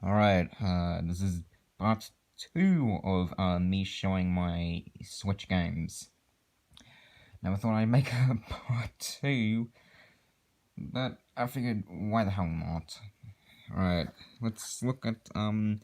Alright, this is part 2 of me showing my Switch games. Never thought I'd make a part 2, but I figured, why the hell not? Alright, let's look at, the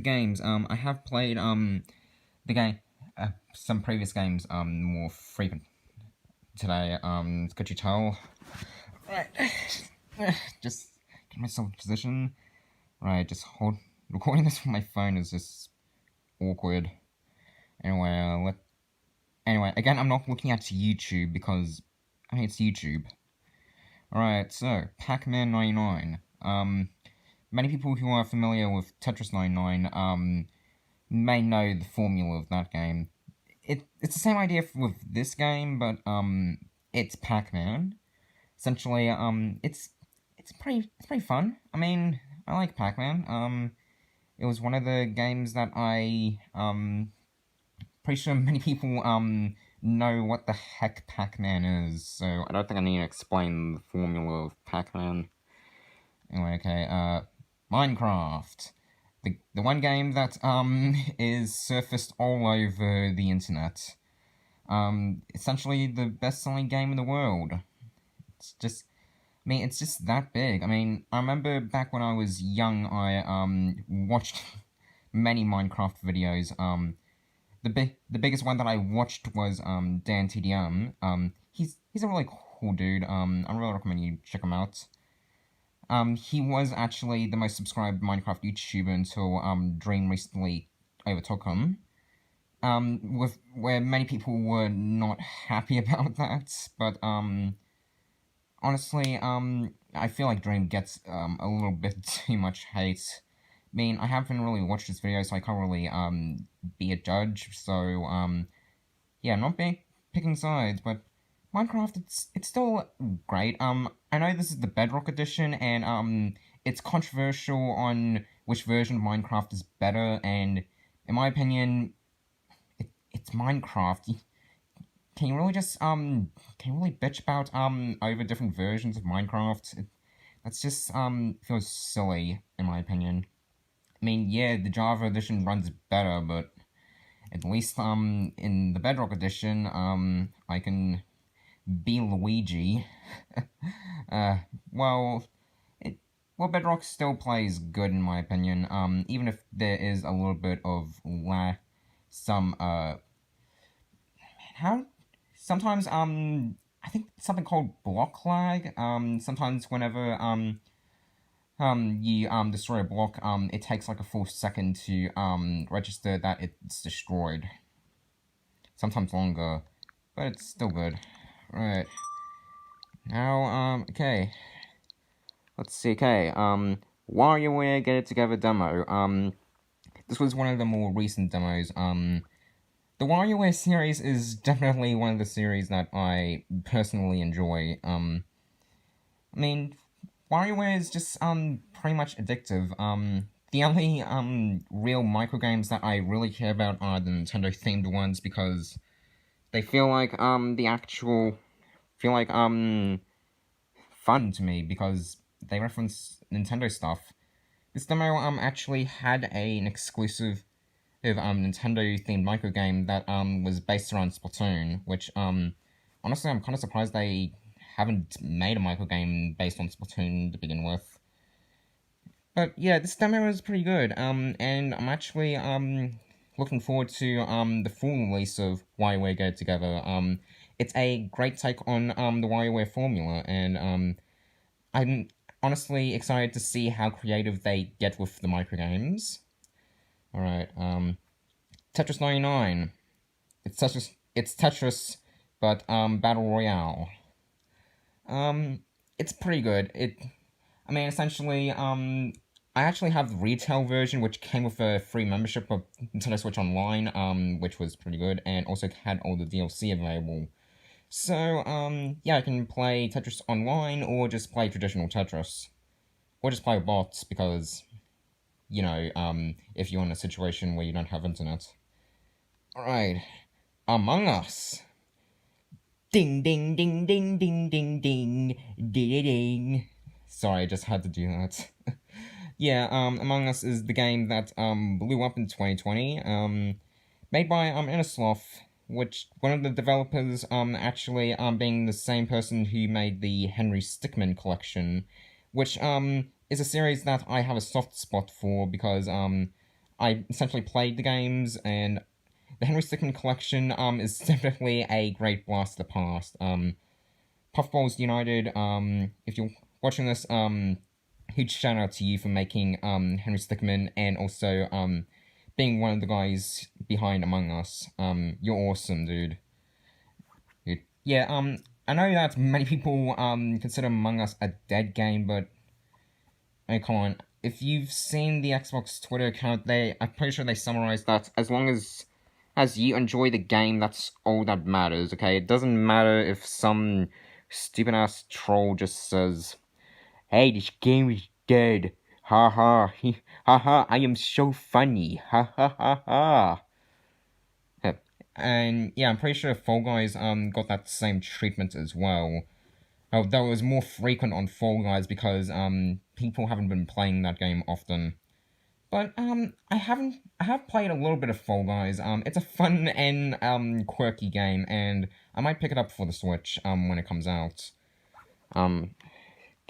games. I have played, the game, some previous games, more frequent today, could you tell? Right, just get myself in position. Right, just recording this from my phone is just awkward. Anyway, again, I'm not looking at YouTube because, it's YouTube. Alright, so, Pac-Man 99. Many people who are familiar with Tetris 99, may know the formula of that game. It's the same idea with this game, but, it's Pac-Man. Essentially, it's pretty fun. I mean, I like Pac-Man. It was one of the games that pretty sure many people, know what the heck Pac-Man is, so I don't think I need to explain the formula of Pac-Man. Anyway, okay, Minecraft. The one game that, is surfaced all over the internet. Essentially the best-selling game in the world. It's just that big. I mean, I remember back when I was young, I, watched many Minecraft videos. The biggest one that I watched was, DanTDM. He's a really cool dude. I really recommend you check him out. He was actually the most subscribed Minecraft YouTuber until, Dream recently overtook him. Where many people were not happy about that, but, honestly, I feel like Dream gets, a little bit too much hate. I mean, I haven't really watched this video, so I can't really, be a judge, so, yeah, I'm not picking sides, but Minecraft, it's still great. I know this is the Bedrock edition, and, it's controversial on which version of Minecraft is better, and in my opinion, it's Minecraft. Can you really just, can you really bitch about, over different versions of Minecraft? That's just, feels silly, in my opinion. I mean, yeah, the Java edition runs better, but at least, in the Bedrock edition, I can be Luigi. uh, well, well, Bedrock still plays good, in my opinion, even if there is a little bit of some, how sometimes I think something called block lag. Sometimes whenever you destroy a block, it takes like a full second to register that it's destroyed. Sometimes longer, but it's still good. Right. Now okay. Let's see, okay. WarioWare Get It Together demo. This was one of the more recent demos. The WarioWare series is definitely one of the series that I personally enjoy. I mean, WarioWare is just, pretty much addictive. The only, real microgames that I really care about are the Nintendo-themed ones, because they feel like, fun to me, because they reference Nintendo stuff. This demo, actually had an exclusive Nintendo-themed microgame that, was based around Splatoon, which, honestly, I'm kind of surprised they haven't made a microgame based on Splatoon to begin with. But yeah, this demo is pretty good, and I'm actually, looking forward to, the full release of WarioWare Get It Together. It's a great take on, the WarioWare formula, and, I'm honestly excited to see how creative they get with the microgames. Alright, Tetris 99. It's Tetris, but, Battle Royale. It's pretty good. I mean, essentially, I actually have the retail version, which came with a free membership of Nintendo Switch Online, which was pretty good, and also had all the DLC available. So, yeah, I can play Tetris Online, or just play traditional Tetris. Or just play bots, because, you know, if you're in a situation where you don't have internet. Alright, Among Us. Ding, ding, ding, ding, ding, ding, ding, ding, ding. Sorry, I just had to do that. Yeah, Among Us is the game that blew up in 2020. Made by Innersloth, which one of the developers actually being the same person who made the Henry Stickmin collection, which is a series that I have a soft spot for because I essentially played the games, and the Henry Stickmin collection is definitely a great blast of the past. Puffballs United, if you're watching this, huge shout out to you for making Henry Stickmin and also being one of the guys behind Among Us. You're awesome, dude. Yeah, I know that many people consider Among Us a dead game, but hey, come on. If you've seen the Xbox Twitter account, I'm pretty sure they summarized that as long as you enjoy the game, that's all that matters, okay? It doesn't matter if some stupid ass troll just says, "Hey, this game is dead. Ha ha. Ha ha, I am so funny. Ha ha ha ha." And yeah, I'm pretty sure Fall Guys got that same treatment as well. Though it was more frequent on Fall Guys because people haven't been playing that game often. But I have played a little bit of Fall Guys. It's a fun and quirky game, and I might pick it up for the Switch when it comes out. Um,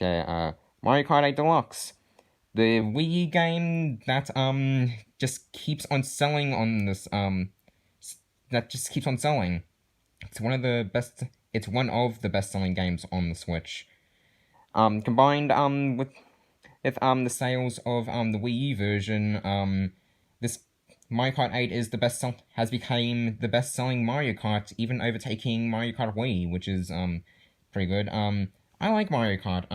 okay, Mario Kart 8 Deluxe, the Wii U game that just keeps on selling on this that just keeps on selling. It's one of the best. It's one of the best-selling games on the Switch. Combined with the sales of the Wii U version, this Mario Kart 8 is has become the best-selling Mario Kart, even overtaking Mario Kart Wii, which is pretty good. I like Mario Kart.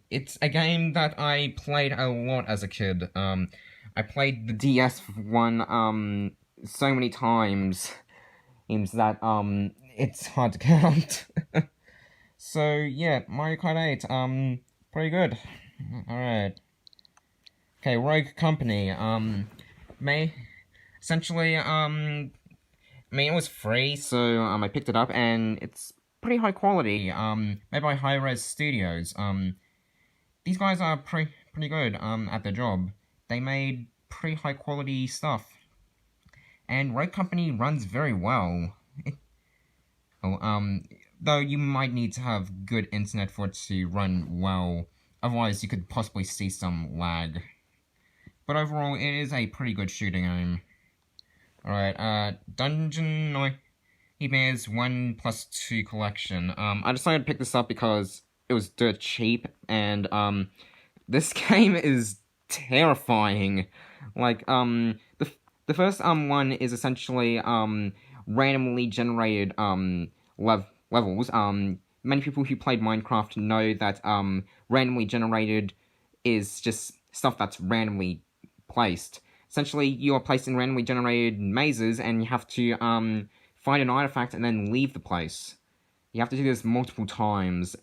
It's a game that I played a lot as a kid. I played the DS one so many times. Seems that it's hard to count. So yeah, Mario Kart 8, pretty good. Alright. Okay, Rogue Company, may essentially, I mean, it was free, so, I picked it up, and it's pretty high quality, made by Hi-Rez Studios. These guys are pretty good, at their job. They made pretty high quality stuff. And Rogue Company runs very well. Though you might need to have good internet for it to run well, otherwise you could possibly see some lag. But overall, it is a pretty good shooting game. Alright, Dungeon Nightmares 1+2 collection. I decided to pick this up because it was dirt cheap, and, this game is terrifying. Like, the first, one is essentially, randomly generated, levels. Many people who played Minecraft know that, randomly generated is just stuff that's randomly placed. Essentially, you are placed in randomly generated mazes, and you have to, find an artifact and then leave the place. You have to do this multiple times,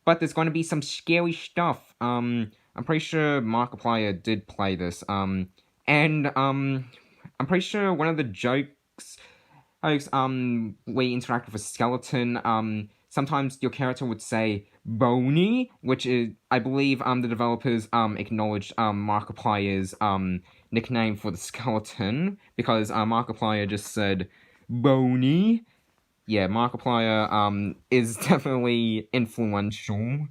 but there's going to be some scary stuff. I'm pretty sure Markiplier did play this, and, I'm pretty sure one of the jokes, where you interact with a skeleton, sometimes your character would say Boney, which is, I believe, the developers, acknowledged, Markiplier's, nickname for the skeleton, because, Markiplier just said Boney. Yeah, Markiplier, is definitely influential.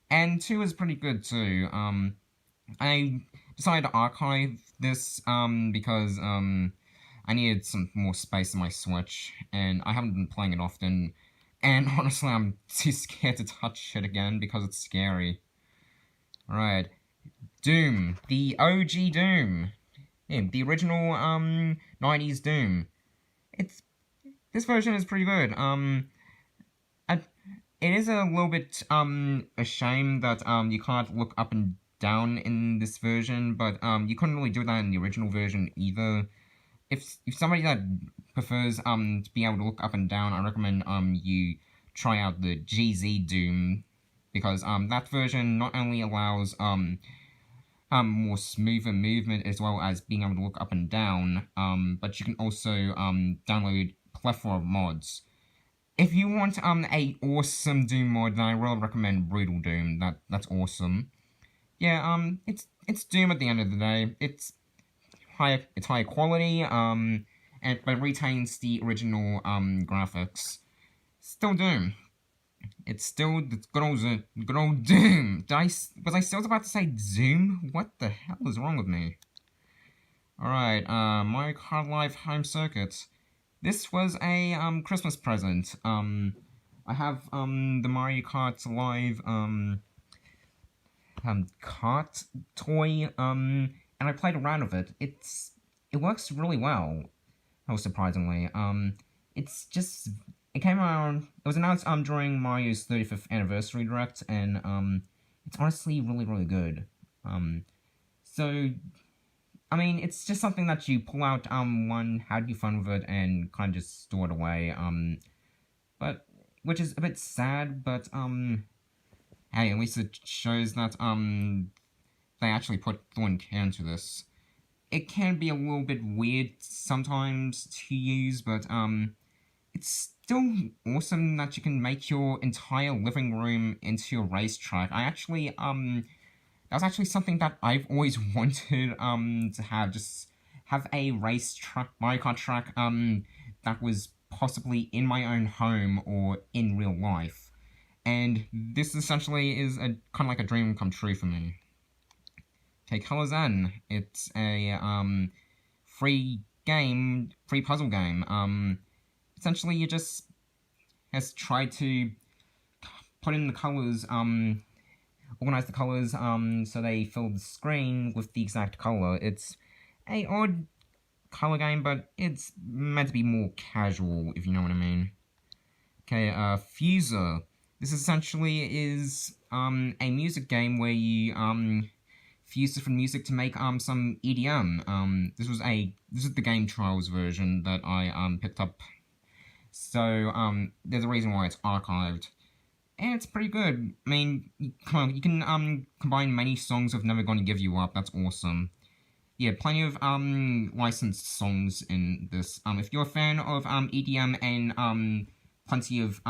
And 2 is pretty good, too. I decided to archive this, because, I needed some more space in my Switch, and I haven't been playing it often, and honestly, I'm too scared to touch it again because it's scary. Alright. Doom. The OG Doom. Yeah, the original, 90s Doom. This version is pretty good. It is a little bit, a shame that, you can't look up and down in this version, but, you couldn't really do that in the original version either. If somebody that prefers, to be able to look up and down, I recommend, you try out the GZ Doom, because, that version not only allows, more smoother movement as well as being able to look up and down, but you can also, download a plethora of mods. If you want, a awesome Doom mod, then I really recommend Brutal Doom. That's awesome. yeah, it's Doom at the end of the day. It's high quality, and but retains the original graphics. Still Doom. It's still the good old Doom. Was I still about to say Zoom? What the hell is wrong with me? Alright, Mario Kart Live Home Circuit. This was a Christmas present. I have the Mario Kart Live kart toy and I played around with it. It works really well. Oh, surprisingly. It's just it came out. It was announced during Mario's 35th anniversary direct, and it's honestly really good. So I mean, it's just something that you pull out one, have you fun with it, and kind of just store it away. But which is a bit sad, but hey, at least it shows that they actually put thought and care into this. It can be a little bit weird sometimes to use, but it's still awesome that you can make your entire living room into a racetrack. That was actually something that I've always wanted to have. Just have a racetrack, Mario Kart track that was possibly in my own home or in real life. And this essentially is a kind of like a dream come true for me. Okay, Colors N. It's a free game, free puzzle game. Essentially, you just has tried to put in the colors, organize the colors, so they fill the screen with the exact color. It's a odd color game, but it's meant to be more casual, if you know what I mean. Okay, Fuser. This essentially is a music game where you fuse different music to make some EDM. This is the game trials version that I picked up. So there's a reason why it's archived. And it's pretty good. I mean, come on, you can combine many songs of Never Gonna Give You Up. That's awesome. Yeah, plenty of licensed songs in this. If you're a fan of EDM and plenty of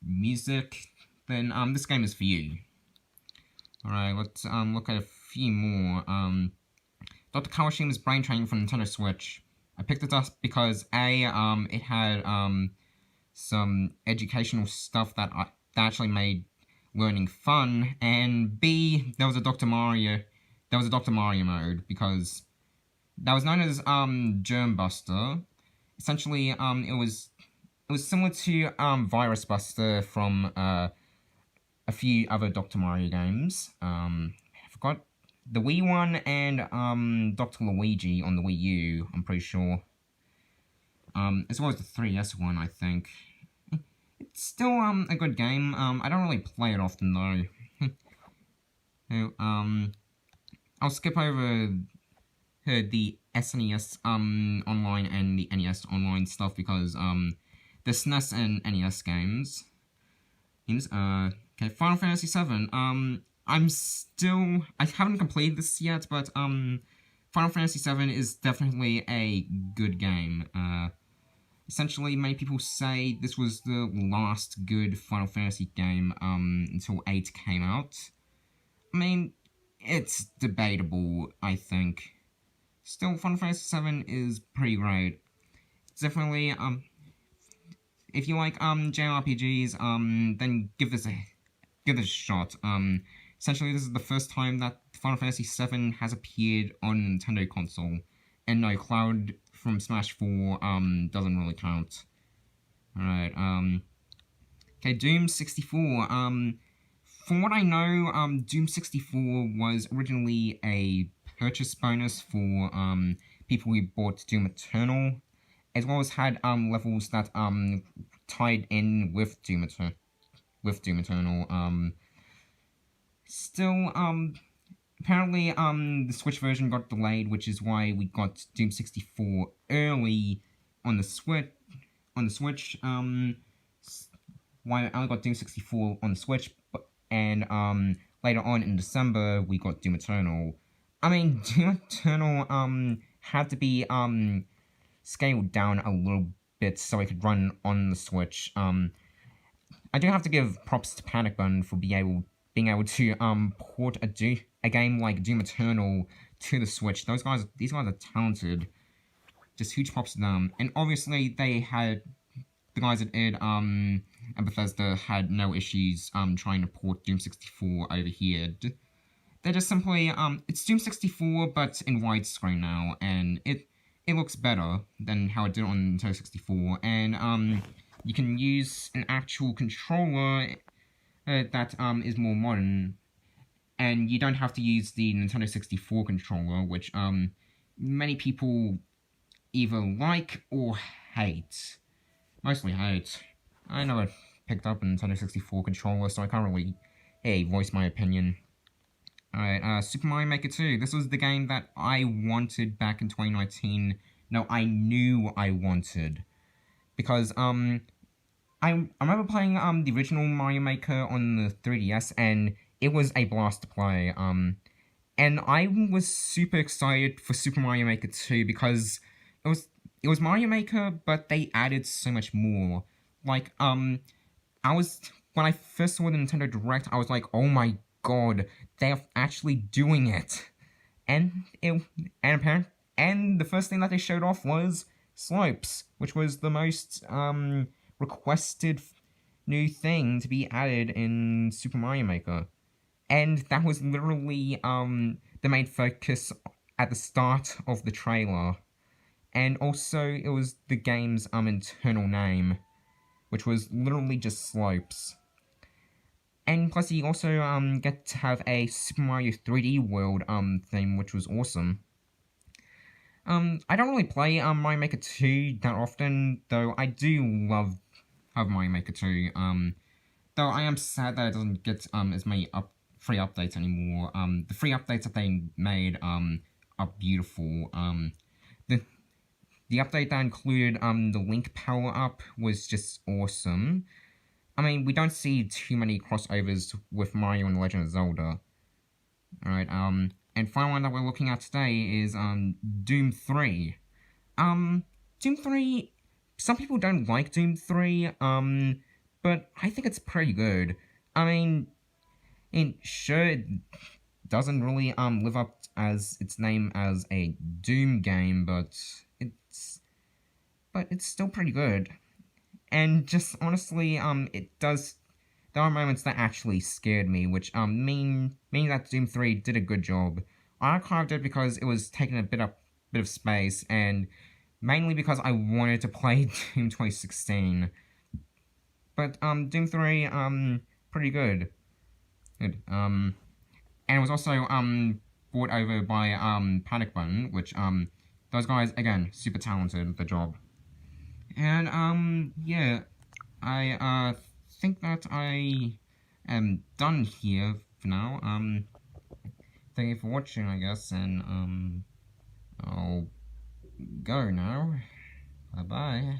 music, then this game is for you. Alright, let's look at a few more. Dr. Kawashima's Brain Training for Nintendo Switch. I picked it up because A, it had some educational stuff that actually made learning fun, and B, there was a Dr. Mario mode, because that was known as Germ Buster. Essentially, it was similar to Virus Buster from a few other Dr. Mario games. I forgot the Wii one and Dr. Luigi on the Wii U, I'm pretty sure. As well as the 3DS one, I think. It's still a good game. I don't really play it often though. So, I'll skip over the SNES online and the NES online stuff because the SNES and NES games. Okay, Final Fantasy VII. I haven't completed this yet, but Final Fantasy VII is definitely a good game. Essentially, many people say this was the last good Final Fantasy game until 8 came out. I mean, it's debatable, I think. Still, Final Fantasy VII is pretty great. It's definitely, if you like JRPGs, then give this a shot. Essentially, this is the first time that Final Fantasy VII has appeared on a Nintendo console, and no, Cloud from Smash 4 doesn't really count. Alright, okay, Doom 64. From what I know, Doom 64 was originally a purchase bonus for people who bought Doom Eternal, as well as had levels that tied in with Doom Eternal. Still, apparently, the Switch version got delayed, which is why we got Doom 64 early on the Switch. Why I only got Doom 64 on the Switch, and later on in December we got Doom Eternal. I mean, Doom Eternal had to be scaled down a little bit so it could run on the Switch. I do have to give props to Panic Button for being being able to port a game like Doom Eternal to the Switch. These guys are talented. Just huge props to them. And obviously they had the guys at id and Bethesda had no issues trying to port Doom 64 over here. They're just simply it's Doom 64 but in widescreen now, and it looks better than how it did on Nintendo 64, and you can use an actual controller that is more modern, and you don't have to use the Nintendo 64 controller, which many people either like or hate. Mostly hate. I never picked up a Nintendo 64 controller, so I can't really, voice my opinion. Alright, Super Mario Maker 2. This was the game that I wanted back in 2019. No, I knew I wanted. Because, I remember playing, the original Mario Maker on the 3DS, and it was a blast to play, and I was super excited for Super Mario Maker 2 because it was Mario Maker, but they added so much more. Like, when I first saw the Nintendo Direct, I was like, oh my god, they're actually doing it. And the first thing that they showed off was Slopes, which was the most, requested new thing to be added in Super Mario Maker. And that was literally, the main focus at the start of the trailer. And also, it was the game's, internal name, which was literally just Slopes. And plus, you also, get to have a Super Mario 3D World, theme, which was awesome. I don't really play, Mario Maker 2 that often, though I do love Mario Maker 2, though I am sad that it doesn't get, as many free updates anymore. The free updates that they made, are beautiful. The update that included, the Link power-up was just awesome. I mean, we don't see too many crossovers with Mario and Legend of Zelda. Alright, and final one that we're looking at today is, Doom 3. Doom 3, some people don't like Doom 3, but I think it's pretty good. I mean, sure, it doesn't really, live up as its name as a Doom game, but it's still pretty good. And just honestly, there are moments that actually scared me, which, mean that Doom 3 did a good job. I archived it because it was taking a bit of space, and mainly because I wanted to play Doom 2016. But, Doom 3, pretty good. And it was also, brought over by, Panic Button, which, those guys, again, super talented at the job. And, yeah, I, think that I am done here for now. Thank you for watching, I guess, and, I'll go now. Bye-bye.